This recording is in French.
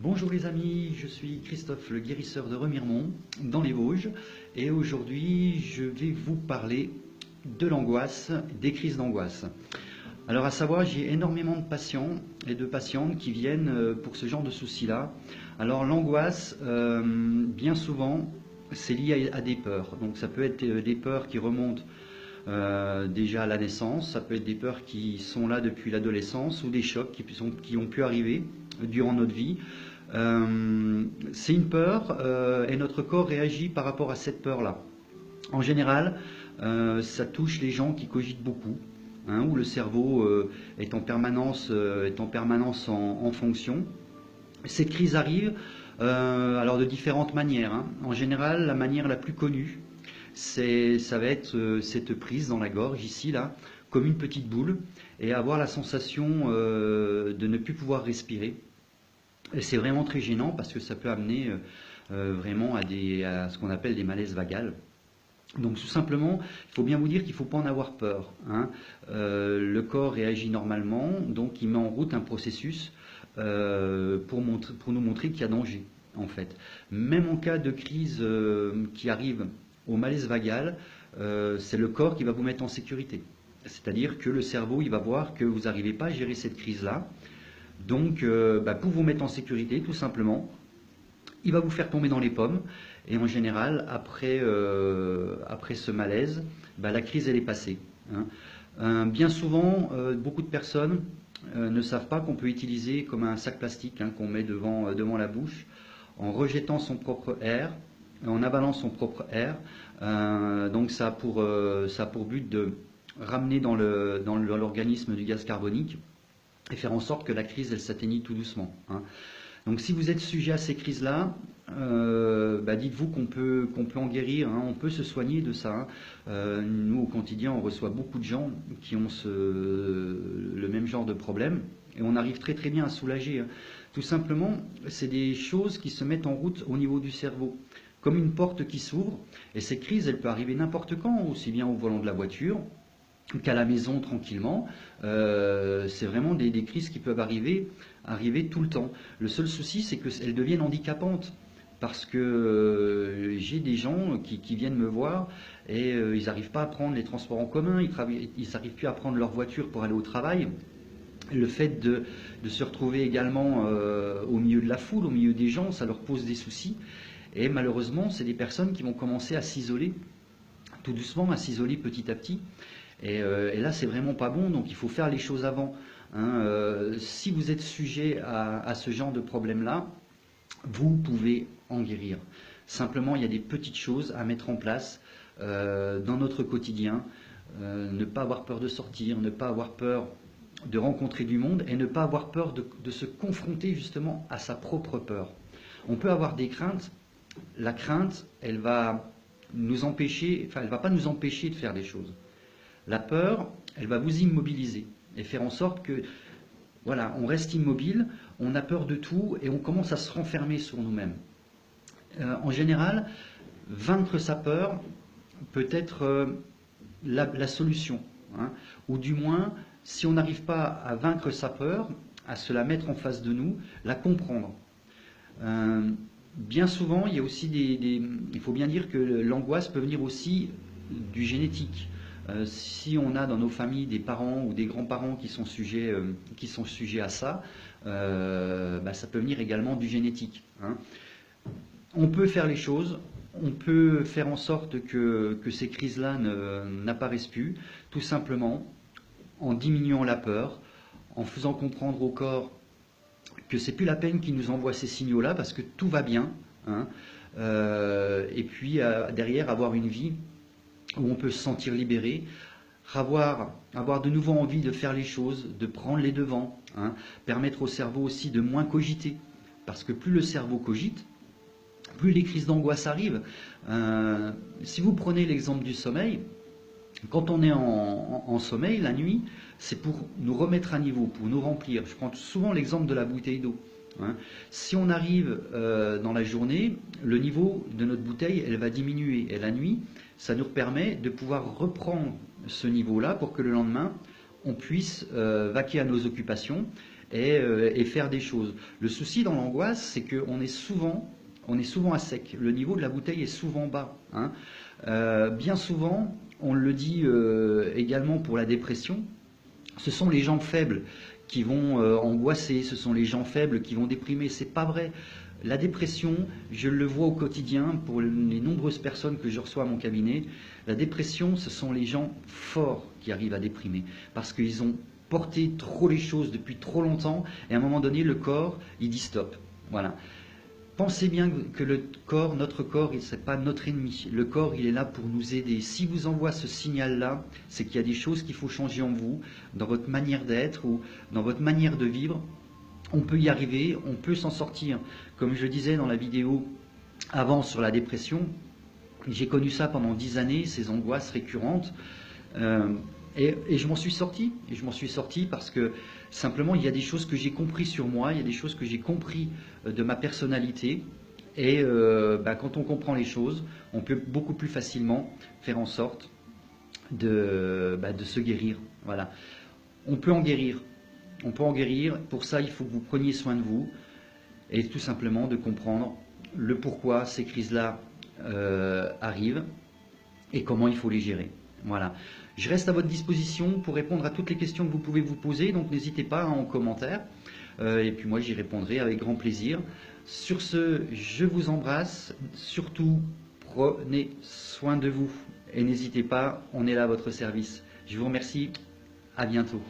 Bonjour les amis, je suis Christophe le guérisseur de Remiremont dans les Vosges et aujourd'hui je vais vous parler de l'angoisse, des crises d'angoisse. Alors à savoir, j'ai énormément de patients et de patientes qui viennent pour ce genre de soucis-là. Alors l'angoisse, bien souvent, c'est lié à des peurs. Donc ça peut être des peurs qui remontent déjà à la naissance, ça peut être des peurs qui sont là depuis l'adolescence ou des chocs qui ont pu arriver durant notre vie. C'est une peur et notre corps réagit par rapport à cette peur-là. En général, ça touche les gens qui cogitent beaucoup, hein, où le cerveau est en permanence en fonction. Cette crise arrive alors de différentes manières, hein. En général, la manière la plus connue, ça va être cette prise dans la gorge, ici, là, comme une petite boule, et avoir la sensation de ne plus pouvoir respirer. Et c'est vraiment très gênant parce que ça peut amener vraiment à ce qu'on appelle des malaises vagales. Donc tout simplement, il faut bien vous dire qu'il ne faut pas en avoir peur, hein. Le corps réagit normalement, donc il met en route un processus pour nous montrer qu'il y a danger, en fait. Même en cas de crise qui arrive au malaise vagal, c'est le corps qui va vous mettre en sécurité. C'est-à-dire que le cerveau, il va voir que vous n'arrivez pas à gérer cette crise-là. Donc, pour vous mettre en sécurité, tout simplement, il va vous faire tomber dans les pommes. Et en général, après ce malaise, la crise, elle est passée, hein. Bien souvent, beaucoup de personnes ne savent pas qu'on peut utiliser comme un sac plastique, hein, qu'on met devant la bouche, en rejetant son propre air, en avalant son propre air. Donc ça a pour but de ramener dans l'organisme du gaz carbonique et faire en sorte que la crise, elle s'atténue tout doucement, hein. Donc si vous êtes sujet à ces crises-là, dites-vous qu'on peut en guérir, hein, on peut se soigner de ça, hein. Nous, au quotidien, on reçoit beaucoup de gens qui ont le même genre de problème, et on arrive très très bien à soulager, hein. Tout simplement, c'est des choses qui se mettent en route au niveau du cerveau, comme une porte qui s'ouvre, et ces crises, elles peuvent arriver n'importe quand, aussi bien au volant de la voiture, qu'à la maison tranquillement. C'est vraiment des crises qui peuvent arriver tout le temps. Le seul souci, c'est qu'elles deviennent handicapantes. Parce que j'ai des gens qui viennent me voir et ils n'arrivent pas à prendre les transports en commun, ils n'arrivent plus à prendre leur voiture pour aller au travail. Le fait de se retrouver également au milieu de la foule, au milieu des gens, ça leur pose des soucis. Et malheureusement, c'est des personnes qui vont commencer à s'isoler, tout doucement, à s'isoler petit à petit. Et là, c'est vraiment pas bon, donc il faut faire les choses avant, hein. Si vous êtes sujet à ce genre de problème-là, vous pouvez en guérir. Simplement, il y a des petites choses à mettre en place dans notre quotidien. Ne pas avoir peur de sortir, ne pas avoir peur de rencontrer du monde et ne pas avoir peur de se confronter justement à sa propre peur. On peut avoir des craintes. La crainte, elle va nous empêcher, elle va pas nous empêcher de faire des choses. La peur, elle va vous immobiliser et faire en sorte que, voilà, on reste immobile, on a peur de tout et on commence à se renfermer sur nous-mêmes. En général, vaincre sa peur peut être la solution, hein, ou du moins, si on n'arrive pas à vaincre sa peur, à se la mettre en face de nous, la comprendre. Bien souvent, il y a aussi il faut bien dire que l'angoisse peut venir aussi du génétique. Si on a dans nos familles des parents ou des grands-parents qui sont sujets à ça, ça peut venir également du génétique, hein. On peut faire les choses, on peut faire en sorte que ces crises-là n'apparaissent plus, tout simplement en diminuant la peur, en faisant comprendre au corps que c'est plus la peine qu'il nous envoie ces signaux-là parce que tout va bien, hein. Et puis derrière avoir une vie où on peut se sentir libéré, avoir de nouveau envie de faire les choses, de prendre les devants, hein, permettre au cerveau aussi de moins cogiter, parce que plus le cerveau cogite, plus les crises d'angoisse arrivent. Si vous prenez l'exemple du sommeil, quand on est en sommeil la nuit, c'est pour nous remettre à niveau, pour nous remplir. Je prends souvent l'exemple de la bouteille d'eau, hein. Si on arrive dans la journée, le niveau de notre bouteille, elle va diminuer. Et la nuit, ça nous permet de pouvoir reprendre ce niveau-là pour que le lendemain, on puisse vaquer à nos occupations et faire des choses. Le souci dans l'angoisse, c'est qu'on est souvent à sec. Le niveau de la bouteille est souvent bas, hein. Bien souvent, on le dit également pour la dépression, ce sont les gens faibles qui vont angoisser, ce sont les gens faibles qui vont déprimer. C'est pas vrai. La dépression, je le vois au quotidien pour les nombreuses personnes que je reçois à mon cabinet. La dépression, ce sont les gens forts qui arrivent à déprimer parce qu'ils ont porté trop les choses depuis trop longtemps et à un moment donné, le corps, il dit stop. Voilà. Pensez bien que le corps, notre corps, il n'est pas notre ennemi. Le corps, il est là pour nous aider. Si vous envoie ce signal-là, c'est qu'il y a des choses qu'il faut changer en vous, dans votre manière d'être ou dans votre manière de vivre. On peut y arriver, on peut s'en sortir. Comme je disais dans la vidéo avant sur la dépression, j'ai connu ça pendant 10 années, ces angoisses récurrentes. Et je m'en suis sorti. Et je m'en suis sorti parce que simplement, il y a des choses que j'ai compris sur moi, il y a des choses que j'ai compris de ma personnalité. Et quand on comprend les choses, on peut beaucoup plus facilement faire en sorte de se guérir. Voilà. On peut en guérir. On peut en guérir. Pour ça, il faut que vous preniez soin de vous et tout simplement de comprendre le pourquoi ces crises-là arrivent et comment il faut les gérer. Voilà. Je reste à votre disposition pour répondre à toutes les questions que vous pouvez vous poser, donc n'hésitez pas en commentaire. Et puis moi, j'y répondrai avec grand plaisir. Sur ce, je vous embrasse. Surtout, prenez soin de vous. Et n'hésitez pas, on est là à votre service. Je vous remercie. À bientôt.